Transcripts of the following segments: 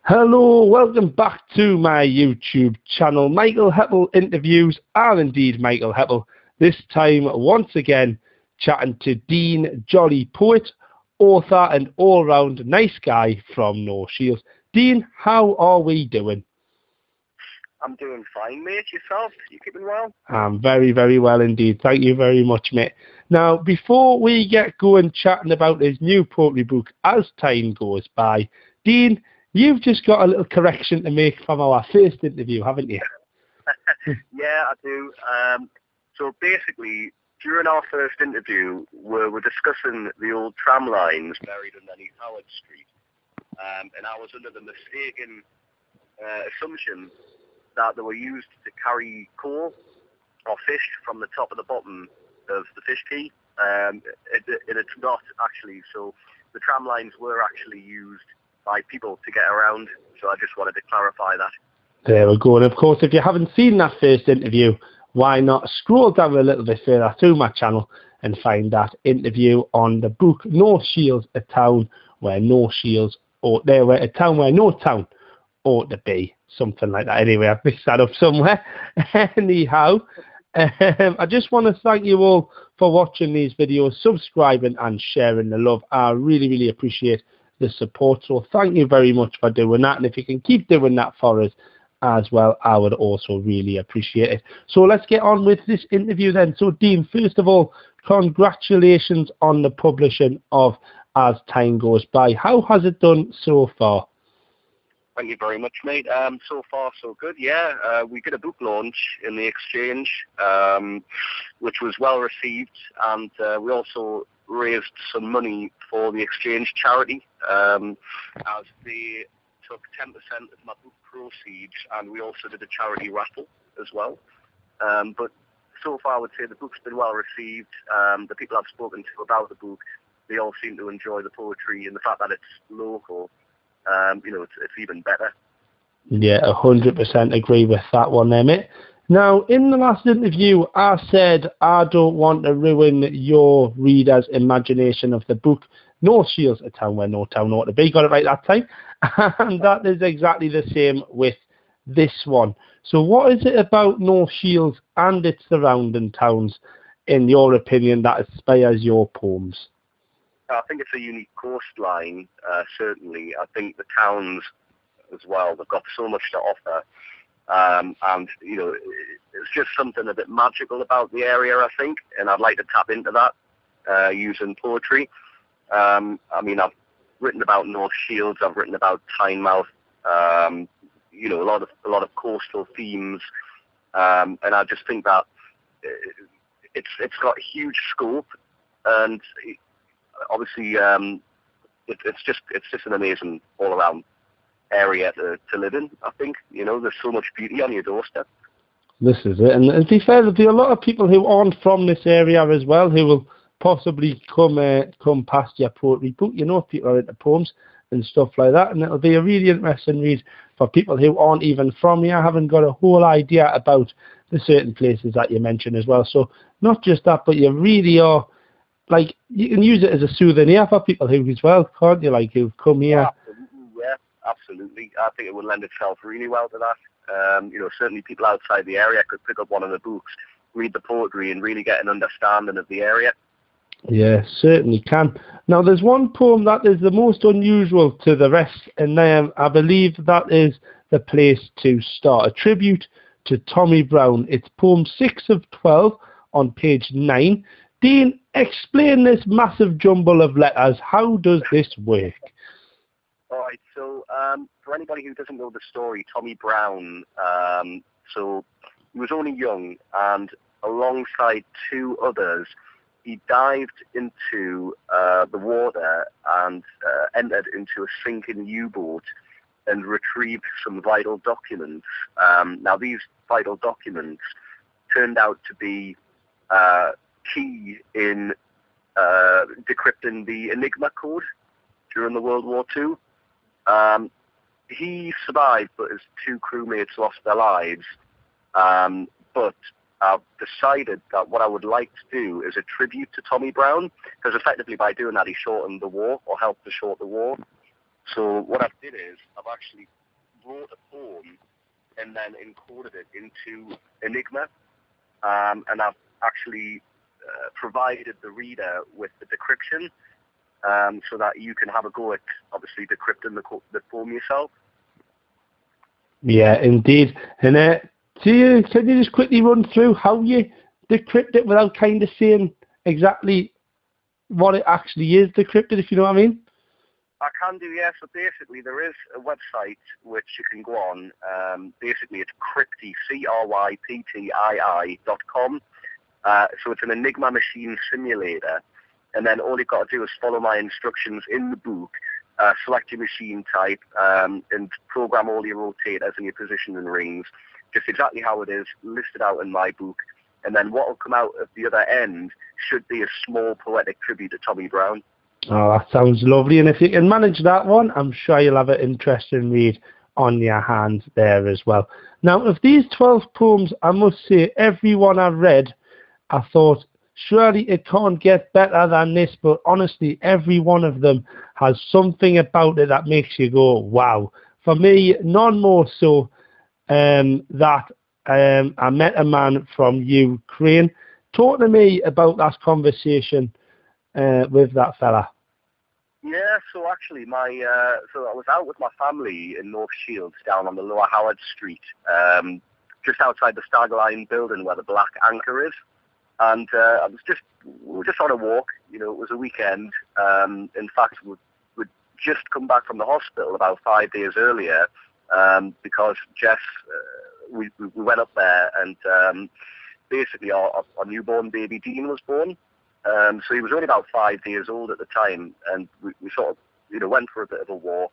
Hello, welcome back to my YouTube channel. Michael Hepple interviews are indeed Michael Hepple. This time, once again, chatting to Dean Jolly, poet, author and all-round nice guy from North Shields. Dean, how are we doing? I'm doing fine, mate. Yourself? You keeping well? I'm very, very well indeed. Thank you very much, mate. Now, before we get going chatting about his new poetry book, As Tyne Goes By, Dean, you've just got a little correction to make from our first interview, haven't you? Yeah, I do. So basically, during our first interview, we were discussing the old tram lines buried underneath Howard Street, and I was under the mistaken assumption that they were used to carry coal or fish from the top of the bottom of the fish quay. And it's not actually. So the tram lines were actually used by people to get around. So I just wanted to clarify that. There we go. And of course, if you haven't seen that first interview, why not scroll down a little bit further through my channel and find that interview on the book North Shields, a town where no Shields ought there, where a town where no town ought to be. Something like that. Anyway, I've mixed that up somewhere. Anyhow, I just want to thank you all for watching these videos, subscribing and sharing the love. I really, really appreciate the support. So thank you very much for doing that. And if you can keep doing that for us as well, I would also really appreciate it. So let's get on with this interview then. So Dean, first of all, congratulations on the publishing of As Tyne Goes By. How has it done so far? Thank you very much, mate. So far, so good. Yeah, we did a book launch in the Exchange, which was well received, and we also raised some money for the Exchange charity, as they took 10% of my book proceeds, and we also did a charity raffle as well. But so far, I would say the book's been well received. The people I've spoken to about the book, they all seem to enjoy the poetry, and the fact that it's local. It's even better. Yeah, 100% agree with that one there, mate. Now, in the last interview, I said I don't want to ruin your reader's imagination of the book North Shields, a town where no town ought to be. Got it right that time. And that is exactly the same with this one. So what is it about North Shields and its surrounding towns, in your opinion, that inspires your poems? I think it's a unique coastline, certainly. I think the towns as well, they've got so much to offer. And, it's just something a bit magical about the area, I think. And I'd like to tap into that using poetry. I've written about North Shields. I've written about Tynemouth. A lot of coastal themes. And I just think that it's got huge scope. And obviously, it's just an amazing all-around area to live in. I think there's so much beauty on your doorstep. This is it, and to be fair, there'll be a lot of people who aren't from this area as well who will possibly come past your poetry book. People are into poems and stuff like that, and it'll be a really interesting read for people who aren't even from here, haven't got a whole idea about the certain places that you mentioned as well. So not just that, but you really are. Like, you can use it as a souvenir for people who as well, can't you? Like, who've come here. Yeah, absolutely. I think it would lend itself really well to that. Certainly people outside the area could pick up one of the books, read the poetry, and really get an understanding of the area. Yeah, certainly can. Now, there's one poem that is the most unusual to the rest, and I believe that is the place to start. A tribute to Tommy Brown. It's poem 6 of 12 on page 9. Dean, explain this massive jumble of letters. How does this work? All right, so for anybody who doesn't know the story, Tommy Brown, so he was only young, and alongside two others, he dived into the water and entered into a sinking U-boat and retrieved some vital documents. Now, these vital documents turned out to be key in decrypting the Enigma code during the World War II. He survived, but his two crewmates lost their lives. But I've decided that what I would like to do is a tribute to Tommy Brown, because effectively by doing that he shortened the war, or helped to shorten the war. So what I did is I've actually wrote a poem and then encoded it into Enigma, and I've actually provided the reader with the decryption, so that you can have a go at obviously decrypting the poem yourself. Yeah, indeed. And can you just quickly run through how you decrypt it without kind of saying exactly what it actually is decrypted, if you know what I mean? I can do, yeah. So basically, there is a website which you can go on. Basically, it's Cryptii, CRYPTII.com. So it's an Enigma machine simulator. And then all you've got to do is follow my instructions in the book, select your machine type, and program all your rotators and your position and rings, just exactly how it is listed out in my book. And then what will come out at the other end should be a small poetic tribute to Tommy Brown. Oh, that sounds lovely. And if you can manage that one, I'm sure you'll have an interesting read on your hands there as well. Now, of these 12 poems, I must say, every one I've read, I thought, surely it can't get better than this, but honestly, every one of them has something about it that makes you go, wow. For me, none more so that I met a man from Ukraine. Talk to me about that conversation with that fella. Yeah, so actually, so I was out with my family in North Shields, down on the Lower Howard Street, just outside the Stag Line building where the Black Anchor is, and we were just on a walk. You know, it was a weekend. In fact, we'd just come back from the hospital about 5 days earlier, because Jess, we went up there, and basically our newborn baby Dean was born. So he was only about 5 years old at the time, and we sort of, went for a bit of a walk,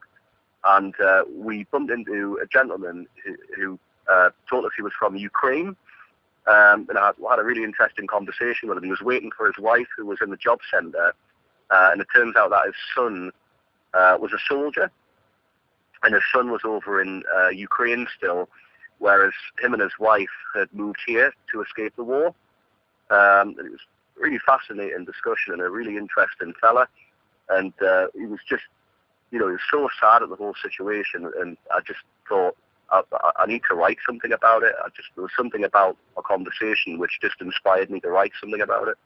and we bumped into a gentleman who told us he was from Ukraine, and I had a really interesting conversation with him. He was waiting for his wife, who was in the job centre, and it turns out that his son was a soldier, and his son was over in Ukraine still, whereas him and his wife had moved here to escape the war. And it was really fascinating discussion and a really interesting fella, and he was just, he was so sad at the whole situation, and I just thought I need to write something about it. There was something about a conversation which just inspired me to write something about it.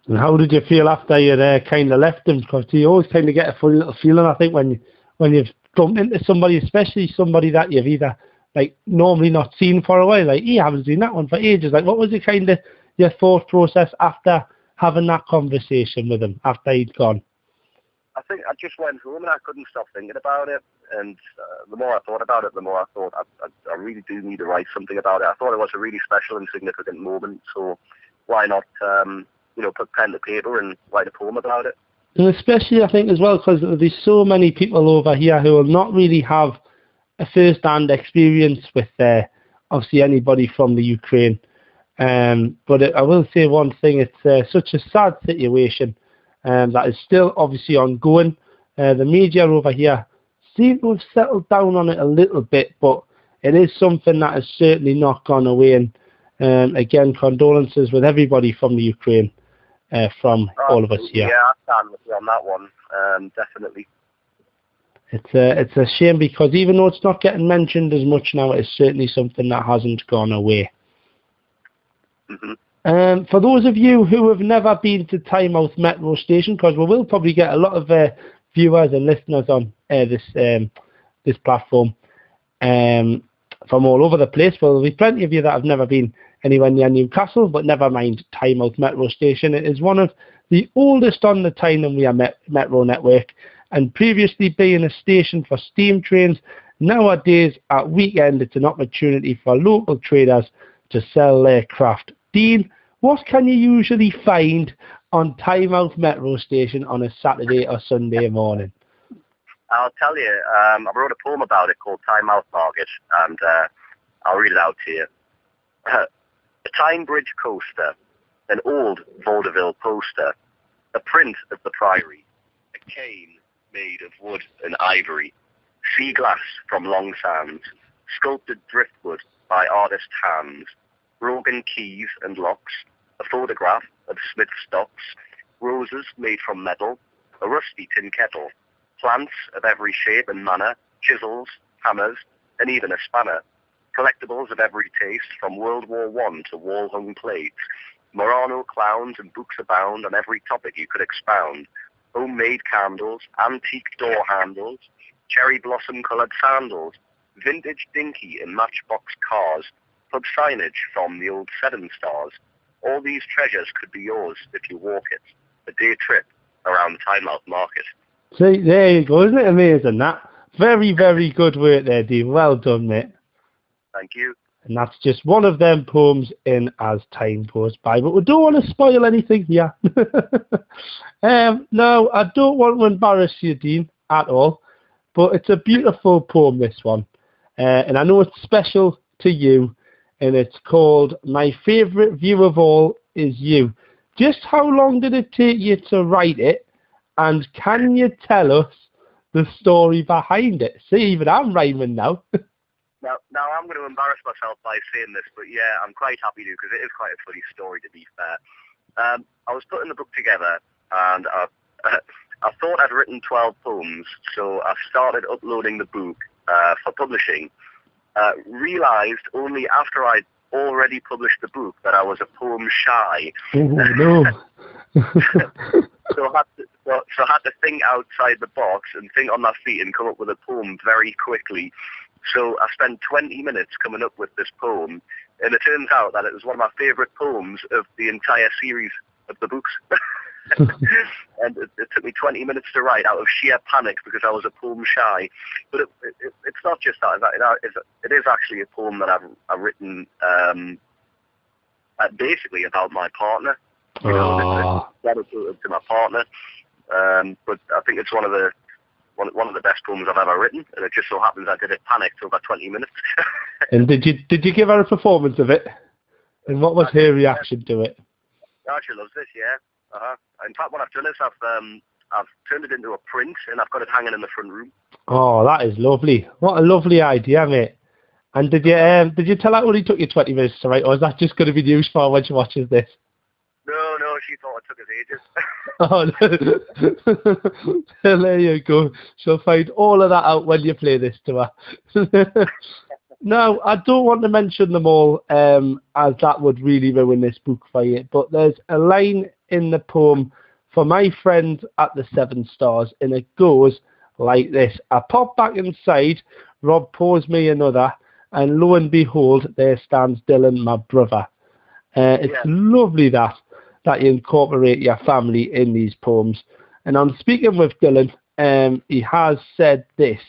And how did you feel after you kind of left him? Because you always kind of get a funny little feeling, I think, when you've bumped into somebody, especially somebody that you've either like normally not seen for a while, like he haven't seen that one for ages. Like, what was your kind of your thought process after having that conversation with him after he'd gone? I think I just went home and I couldn't stop thinking about it. And the more I thought about it, the more I thought I really do need to write something about it. I thought it was a really special and significant moment. So why not, put pen to paper and write a poem about it? And especially, I think, as well, because there's so many people over here who will not really have a first-hand experience with, obviously, anybody from the Ukraine. But I will say one thing, it's such a sad situation that is still obviously ongoing. The media over here seem to have settled down on it a little bit, but it is something that has certainly not gone away. And again, condolences with everybody from the Ukraine, from all of us here. Yeah, I stand with you on that one, definitely. It's a shame, because even though it's not getting mentioned as much now, it's certainly something that hasn't gone away. Mm-hmm. For those of you who have never been to Tynemouth Metro Station, because we will probably get a lot of viewers and listeners on this platform from all over the place. Well, there'll be plenty of you that have never been anywhere near Newcastle, but never mind Tynemouth Metro Station. It is one of the oldest on the Tynemouth Metro network, and previously being a station for steam trains, nowadays at weekend it's an opportunity for local traders to sell their craft. Dean, what can you usually find on Tynemouth Metro Station on a Saturday or Sunday morning? I'll tell you, I wrote a poem about it called Tynemouth Market, and I'll read it out to you. A Tyne Bridge coaster, an old vaudeville poster, a print of the Priory, a cane made of wood and ivory, sea glass from Long Sands, sculpted driftwood by artist hands, broken keys and locks, a photograph of Smith's stocks, roses made from metal, a rusty tin kettle, plants of every shape and manner, chisels, hammers, and even a spanner. Collectibles of every taste, from World War I to wall-hung plates. Murano clowns and books abound on every topic you could expound. Homemade candles, antique door handles, cherry blossom-coloured sandals, vintage dinky and matchbox cars, pub signage from the old Seven Stars. All these treasures could be yours if you walk it. A day trip around the Tynemouth Market. See, there you go. Isn't it amazing, that? Very, very good work there, Dean. Well done, mate. Thank you. And that's just one of them poems in As Time Goes By. But we don't want to spoil anything here. No, I don't want to embarrass you, Dean, at all. But it's a beautiful poem, this one. And I know it's special to you. And it's called My Favourite View of All Is You. Just how long did it take you to write it? And can you tell us the story behind it? See, even I'm rhyming now. Now I'm going to embarrass myself by saying this, but yeah, I'm quite happy to, because it is quite a funny story, to be fair. I was putting the book together, and I thought I'd written 12 poems, so I started uploading the book for publishing. Realised only after I'd already published the book that I was a poem shy. Oh, no. So I had to think outside the box and think on my feet and come up with a poem very quickly. So I spent 20 minutes coming up with this poem, and it turns out that it was one of my favourite poems of the entire series of the books. And it took me 20 minutes to write out of sheer panic because I was a poem shy. But it's not just that. It is actually a poem that I've written basically about my partner. You know, it's dedicated to my partner. But I think it's one of the best poems I've ever written, and it just so happens I did it panicked over 20 minutes. And did you give her a performance of it? And what was her reaction to it? Oh, she loves it, yeah. In fact, what I've done is I've turned it into a print, and I've got it hanging in the front room. Oh, that is lovely. What a lovely idea, mate. And did you tell her it only took you 20 minutes to write, or is that just going to be news for her when she watches this? No, she thought it took us ages. Oh, no. There you go. She'll find all of that out when you play this to her. No, I don't want to mention them all, as that would really ruin this book for you. But there's a line in the poem for my friend at the Seven Stars, and it goes like this. I pop back inside, Rob pours me another, and lo and behold, there stands Dylan, my brother. It's lovely that you incorporate your family in these poems. And I'm speaking with Dylan, he has said this.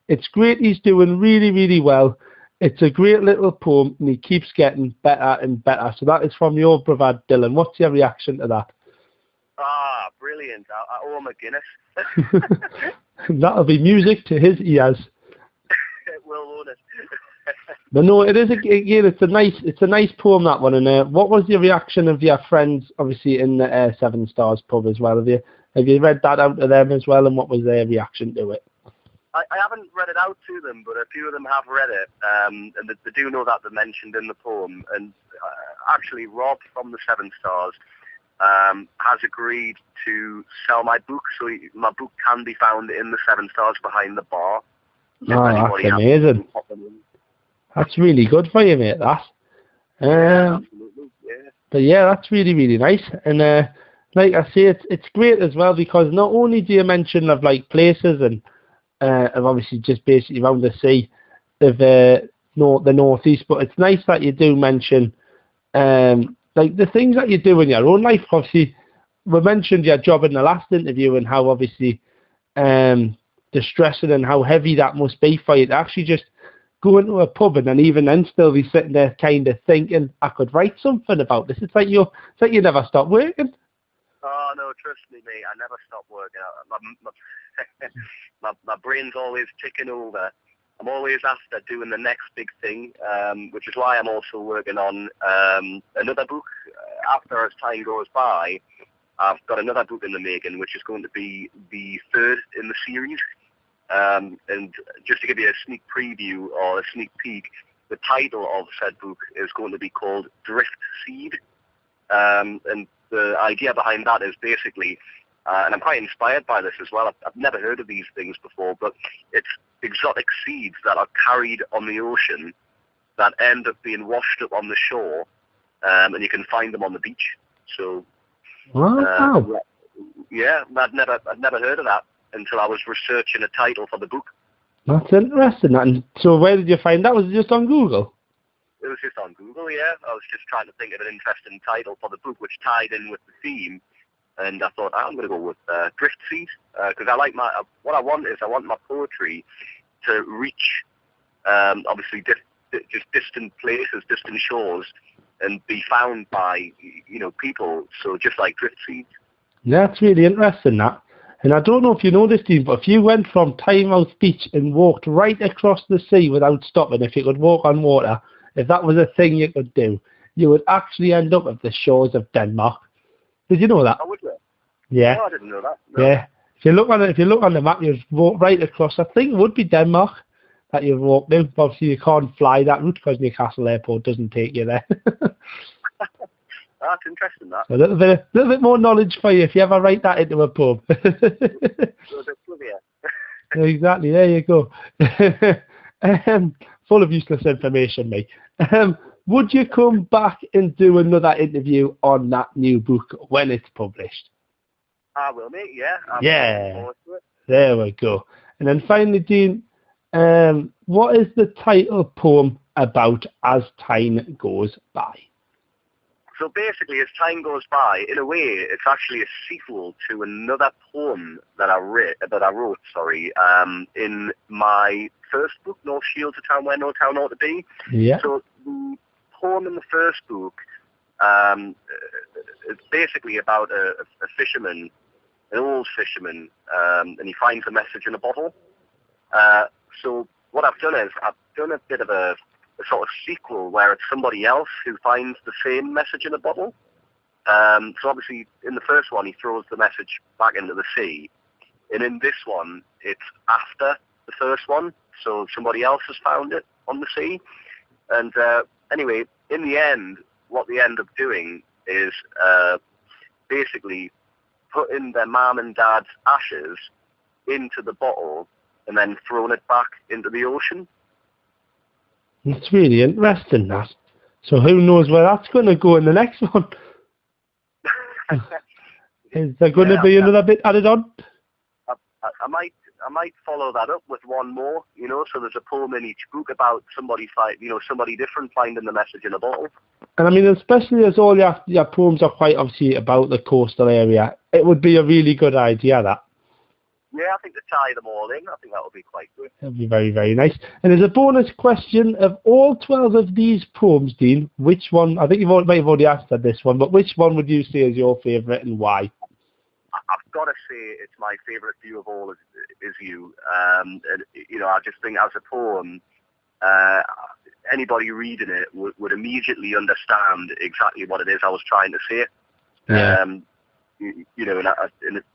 It's great, he's doing really, really well. It's a great little poem, and he keeps getting better and better. So that is from your brother, Dylan. What's your reaction to that? Ah, brilliant. I owe him a Guinness. That'll be music to his ears. It will, won't it? But no, it is it's a nice poem, that one. And what was your reaction of your friends, obviously in the Seven Stars pub as well? Have you read that out to them as well, and what was their reaction to it? I haven't read it out to them, but a few of them have read it, and they do know that they're mentioned in the poem. And actually, Rob from the Seven Stars has agreed to sell my book, so my book can be found in the Seven Stars behind the bar. Oh, that's amazing. That's really good for you, mate, that. Absolutely, yeah. But yeah, that's really, really nice. And like I say, it's great as well, because not only do you mention of like places and of obviously just basically around the sea of the northeast, but it's nice that you do mention like the things that you do in your own life. Obviously, we mentioned your job in the last interview and how obviously distressing and how heavy that must be for you to actually just go into a pub and then even then still be sitting there kind of thinking, I could write something about this. It's like you never stop working. Oh no, trust me, mate. I never stop working. My brain's always ticking over. I'm always after doing the next big thing, which is why I'm also working on another book. After As Time Goes By, I've got another book in the making, which is going to be the third in the series. And just to give you a sneak preview or a sneak peek, the title of said book is going to be called Drift Seed. And the idea behind that is basically and I'm quite inspired by this as well. I've never heard of these things before, but it's exotic seeds that are carried on the ocean that end up being washed up on the shore, and you can find them on the beach. So, Wow. yeah, I'd never heard of that until I was researching a title for the book. That's interesting. And so where did you find that? Was it just on Google? It was just on Google, yeah. I was just trying to think of an interesting title for the book which tied in with the theme, and I thought, I'm going to go with Drift Seed, because I like what I want my poetry to reach, obviously, just distant places, distant shores, and be found by, people, so just like Drift Seed. Yeah, that's really interesting, that. And I don't know if you know this, Dean, but if you went from Tynemouth Beach and walked right across the sea without stopping, if you could walk on water, if that was a thing you could do, you would actually end up at the shores of Denmark. Did you know that? Oh, would you? Yeah. No, I didn't know that. No. Yeah. If you look on the map, you'd walk right across. I think it would be Denmark that you'd walk to. Obviously, you can't fly that route because Newcastle Airport doesn't take you there. That's interesting, that. A little bit more knowledge for you if you ever write that into a pub. Exactly, there you go. Full of useless information, mate. Would you come back and do another interview on that new book when it's published? I will, mate, yeah. I'm looking forward to it. There we go. And then finally, Dean, what is the title poem about as Tyne Goes By? So basically, as Time Goes By, in a way, it's actually a sequel to another poem that I wrote, in my first book, North Shields, A Town Where No Town Ought to Be. Yeah. So the poem in the first book, it's basically about a fisherman, an old fisherman, and he finds a message in a bottle. So what I've done is I've done a bit of a sort of sequel where it's somebody else who finds the same message in a bottle. So obviously in the first one he throws the message back into the sea, and in this one it's after the first one, so somebody else has found it on the sea. And anyway, in the end, what they end up doing is basically putting their mum and dad's ashes into the bottle and then throwing it back into the ocean. It's really interesting, that. So who knows where that's going to go in the next one? Is there going to be another bit added on? I might follow that up with one more, so there's a poem in each book about somebody different finding the message in a bottle. And I mean, especially as all your poems are quite obviously about the coastal area, it would be a really good idea, that. Yeah, I think to tie them all in, I think that would be quite good. That would be very, very nice. And as a bonus question, of all 12 of these poems, Dean, which one, I think you might have already answered this one, but which one would you say is your favourite and why? I've got to say it's my favourite view of all is you. And, I just think as a poem, anybody reading it would immediately understand exactly what it is I was trying to say. Yeah.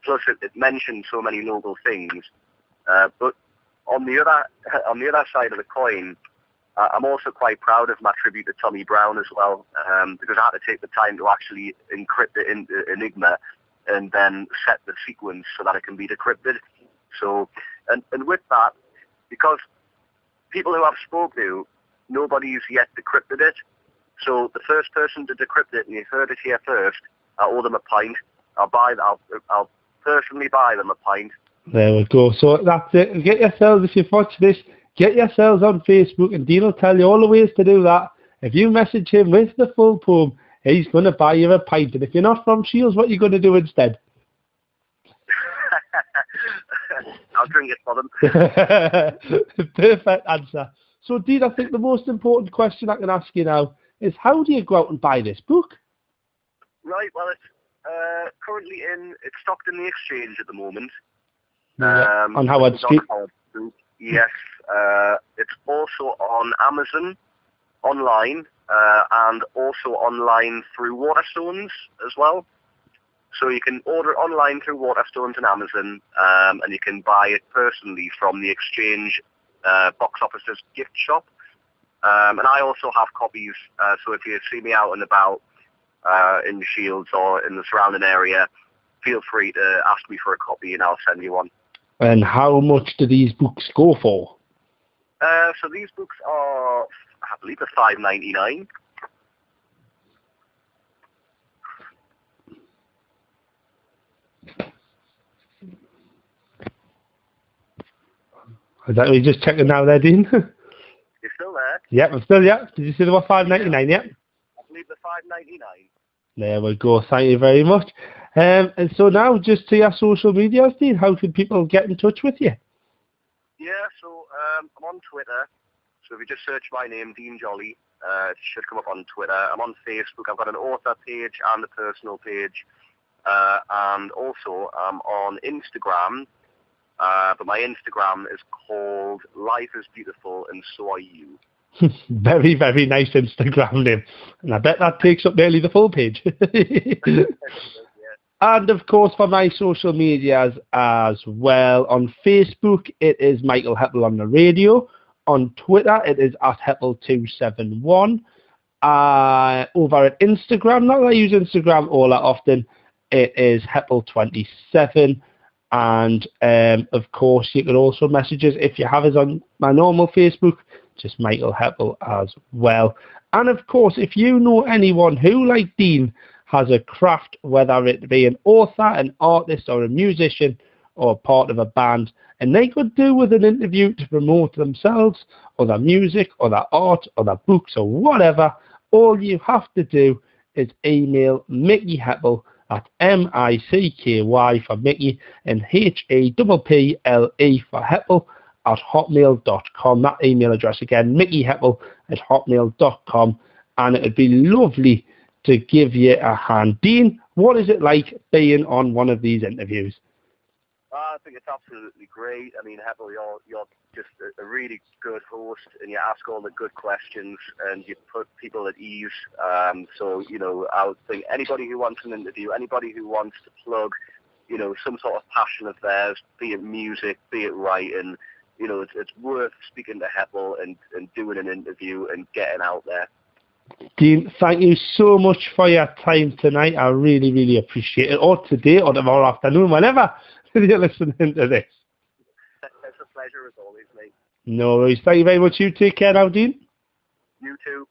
Plus it mentions so many noble things. But on the other side of the coin, I'm also quite proud of my tribute to Tommy Brown as well, because I had to take the time to actually encrypt it into Enigma and then set the sequence so that it can be decrypted. So, and with that, because people who I've spoken to, nobody's yet decrypted it. So the first person to decrypt it, and you heard it here first, I owe them a pint. I'll personally buy them a pint. There we go. So that's it. Get yourselves, if you've watched this, get yourselves on Facebook, and Dean will tell you all the ways to do that. If you message him with the full poem, he's going to buy you a pint. And if you're not from Shields, what are you going to do instead? I'll drink it for them. Perfect answer. So, Dean, I think the most important question I can ask you now is, how do you go out and buy this book? Right, well, it's currently it's stocked in the Exchange at the moment. On Howard Street? Yes. It's also on Amazon, online, and also online through Waterstones as well. So you can order it online through Waterstones and Amazon, and you can buy it personally from the Exchange box office's gift shop. And I also have copies, so if you see me out and about in Shields or in the surrounding area, feel free to ask me for a copy and I'll send you one. And how much do these books go for? So these books are, I believe, they're $5.99. Is that we just checking now there, Dean? You're still there? Yep, I'm still, yeah. Did you say they were $5.99, yeah? I believe they're $5.99. There we go, thank you very much. And so now, just to your social media, Dean, how can people get in touch with you? Yeah, so I'm on Twitter. So if you just search my name, Dean Jolly, it should come up on Twitter. I'm on Facebook. I've got an author page and a personal page. And also I'm on Instagram. But my Instagram is called Life is Beautiful and So Are You. Very, very nice Instagram name. And I bet that takes up nearly the full page. And of course, for my social medias as well, on Facebook, it is Michael Hepple on the radio. On Twitter, it is @Hepple271. Over at Instagram, not that I use Instagram all that often, it is Hepple27. And of course, you can also message us if you have us on my normal Facebook, just Michael Hepple as well. And of course, if you know anyone who, like Dean, has a craft, whether it be an author, an artist, or a musician, or part of a band, and they could do with an interview to promote themselves, or their music, or their art, or their books, or whatever, all you have to do is email Mickey Hepple at MICKY for Mickey and HEPPLE for Hepple at hotmail.com. That email address again, mickeyhepple@hotmail.com, and it would be lovely to give you a hand. Dean, what is it like being on one of these interviews? I think it's absolutely great. I mean, Hepple, you're just a really good host, and you ask all the good questions, and you put people at ease. So, you know, I would think anybody who wants an interview, anybody who wants to plug, you know, some sort of passion of theirs, be it music, be it writing, you know, it's worth speaking to Hepple and doing an interview and getting out there. Dean, thank you so much for your time tonight. I really, really appreciate it. Or today, or tomorrow afternoon, whenever you're listening to this. It's a pleasure as always, mate. No worries. Thank you very much. You take care now, Dean. You too.